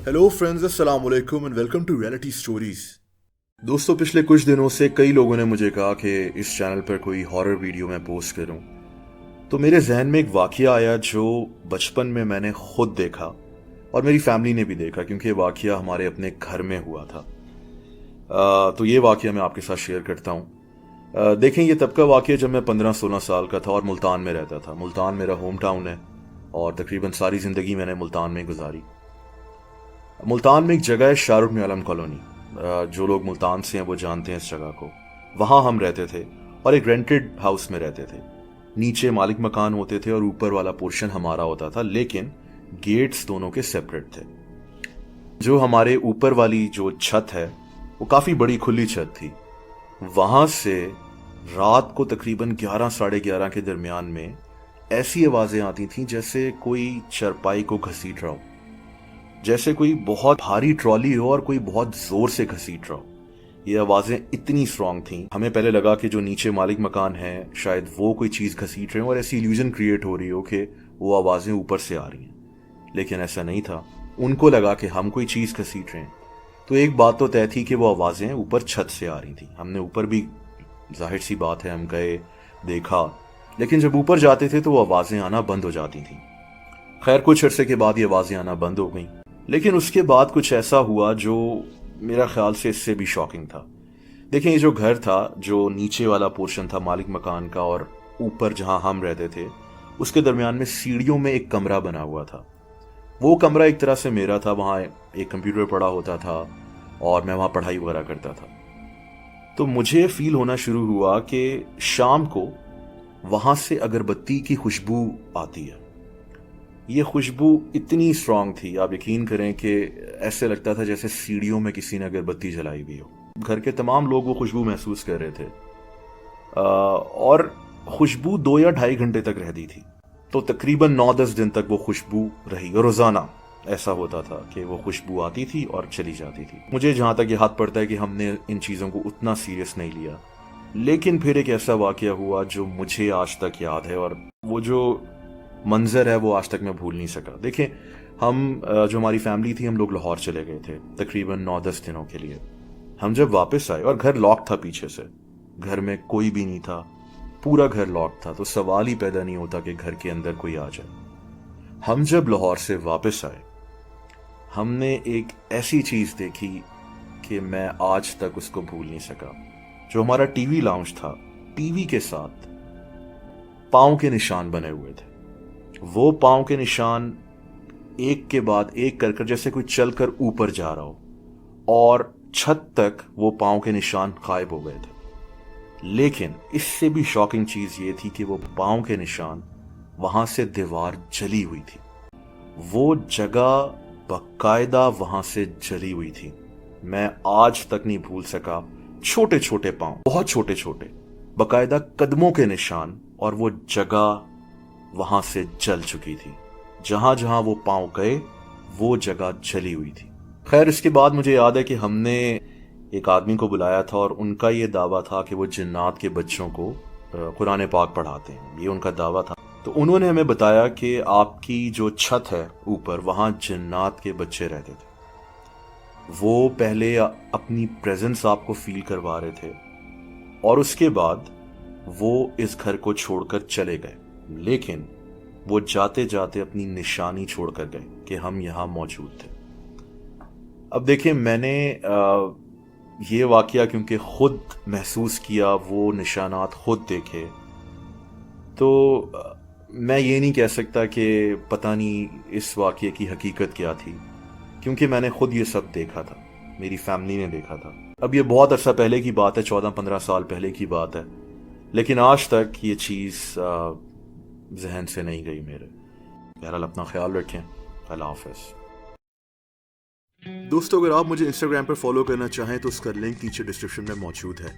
Hello friends, अस्सलाम वालेकुम and welcome to reality stories. दोस्तों, पिछले कुछ दिनों से कई लोगों ने मुझे कहा कि इस चैनल पर कोई हॉरर वीडियो मैं पोस्ट करूं। तो मेरे जहन में एक वाकया आया जो बचपन में मैंने खुद देखा और मेरी फैमिली ने भी देखा, क्योंकि ये वाकया हमारे अपने घर में हुआ था। तो ये वाकया मैं आपके साथ शेयर करता हूँ। देखें, ये तब का वाकया जब मैं 15-16 साल का था और मुल्तान में रहता था। मुल्तान मेरा होम टाउन है और तकरीबन सारी ज़िंदगी मैंने मुल्तान में गुजारी। मुल्तान में एक जगह है, शाहरुख ने आलम कॉलोनी। जो लोग मुल्तान से हैं वो जानते हैं इस जगह को। वहाँ हम रहते थे और एक रेंटेड हाउस में रहते थे। नीचे मालिक मकान होते थे और ऊपर वाला पोर्शन हमारा होता था, लेकिन गेट्स दोनों के सेपरेट थे। जो हमारे ऊपर वाली जो छत है वो काफ़ी बड़ी खुली छत थी। वहाँ से रात को तकरीबन 11-11:30 के दरमियान में ऐसी आवाज़ें आती थीं जैसे कोई चरपाई को घसीट रहा हो, जैसे कोई बहुत भारी ट्रॉली हो और कोई बहुत जोर से घसीट रहा हो। ये आवाजें इतनी स्ट्रांग थीं, हमें पहले लगा कि जो नीचे मालिक मकान है शायद वो कोई चीज घसीट रहे हो और ऐसी इल्यूजन क्रिएट हो रही हो कि वो आवाजें ऊपर से आ रही हैं, लेकिन ऐसा नहीं था। उनको लगा कि हम कोई चीज घसीट रहे हैं। तो एक बात तो तय थी कि वो आवाजें ऊपर छत से आ रही थी। हमने ऊपर भी, जाहिर सी बात है, हम गए, देखा, लेकिन जब ऊपर जाते थे तो वो आवाजें आना बंद हो जाती थी। खैर, कुछ अरसे के बाद ये आवाजें आना बंद हो गई, लेकिन उसके बाद कुछ ऐसा हुआ जो मेरा ख्याल से इससे भी शॉकिंग था। देखें, ये जो घर था, जो नीचे वाला पोर्शन था मालिक मकान का और ऊपर जहां हम रहते थे, उसके दरमियान में सीढ़ियों में एक कमरा बना हुआ था। वो कमरा एक तरह से मेरा था। वहां एक कंप्यूटर पड़ा होता था और मैं वहां पढ़ाई वगैरह करता था। तो मुझे फील होना शुरू हुआ कि शाम को वहां से अगरबत्ती की खुशबू आती है। ये खुशबू इतनी स्ट्रांग थी, आप यकीन करें कि ऐसे लगता था जैसे सीढ़ियों में किसी ने अगरबत्ती जलाई हुई हो। घर के तमाम लोग वो खुशबू महसूस कर रहे थे और खुशबू 2 या 2.5 घंटे तक रहती थी। तो तकरीबन 9-10 दिन तक वो खुशबू रही और रोजाना ऐसा होता था कि वो खुशबू आती थी और चली जाती थी। मुझे जहां तक ये हाथ पड़ता है कि हमने इन चीजों को उतना सीरियस नहीं लिया, लेकिन फिर एक ऐसा वाकया हुआ जो मुझे आज तक याद है और वो जो मंजर है वो आज तक मैं भूल नहीं सका। देखें, हम जो हमारी फैमिली थी, हम लोग लाहौर चले गए थे तकरीबन 9-10 दिनों के लिए। हम जब वापस आए और घर लॉक था पीछे से, घर में कोई भी नहीं था, पूरा घर लॉक था, तो सवाल ही पैदा नहीं होता कि घर के अंदर कोई आ जाए। हम जब लाहौर से वापस आए, हमने एक ऐसी चीज देखी कि मैं आज तक उसको भूल नहीं सका। जो हमारा टीवी लाउंज था, टीवी के साथ पांव के निशान बने हुए थे। वो पांव के निशान एक के बाद एक कर जैसे कोई चलकर ऊपर जा रहा हो और छत तक वो पांव के निशान गायब हो गए थे। लेकिन इससे भी शॉकिंग चीज ये थी कि वो पांव के निशान, वहां से दीवार जली हुई थी। वो जगह बकायदा वहां से जली हुई थी। मैं आज तक नहीं भूल सका। छोटे छोटे पांव, बहुत छोटे छोटे, बकायदा कदमों के निशान, और वो जगह वहां से जल चुकी थी। जहां जहां वो पांव गए वो जगह जली हुई थी। खैर, इसके बाद मुझे याद है कि हमने एक आदमी को बुलाया था और उनका ये दावा था कि वो जिन्नात के बच्चों को कुरान पाक पढ़ाते हैं। ये उनका दावा था। तो उन्होंने हमें बताया कि आपकी जो छत है ऊपर, वहां जिन्नात के बच्चे रहते थे। वो पहले अपनी प्रेजेंस आपको फील करवा रहे थे और उसके बाद वो इस घर को छोड़कर चले गए, लेकिन वो जाते जाते अपनी निशानी छोड़कर गए कि हम यहां मौजूद थे। अब देखिए, मैंने ये वाकया क्योंकि खुद महसूस किया, वो निशानात खुद देखे, तो मैं ये नहीं कह सकता कि पता नहीं इस वाकये की हकीकत क्या थी, क्योंकि मैंने खुद ये सब देखा था, मेरी फैमिली ने देखा था। अब ये बहुत अर्सा पहले की बात है, 14-15 साल पहले की बात है, लेकिन आज तक ये चीज़ जहन से नहीं गई मेरे। बहरहाल, अपना ख्याल रखें। अल्लाह हाफ़िज़। दोस्तों, अगर आप मुझे इंस्टाग्राम पर फॉलो करना चाहें तो उसका लिंक नीचे डिस्क्रिप्शन में मौजूद है।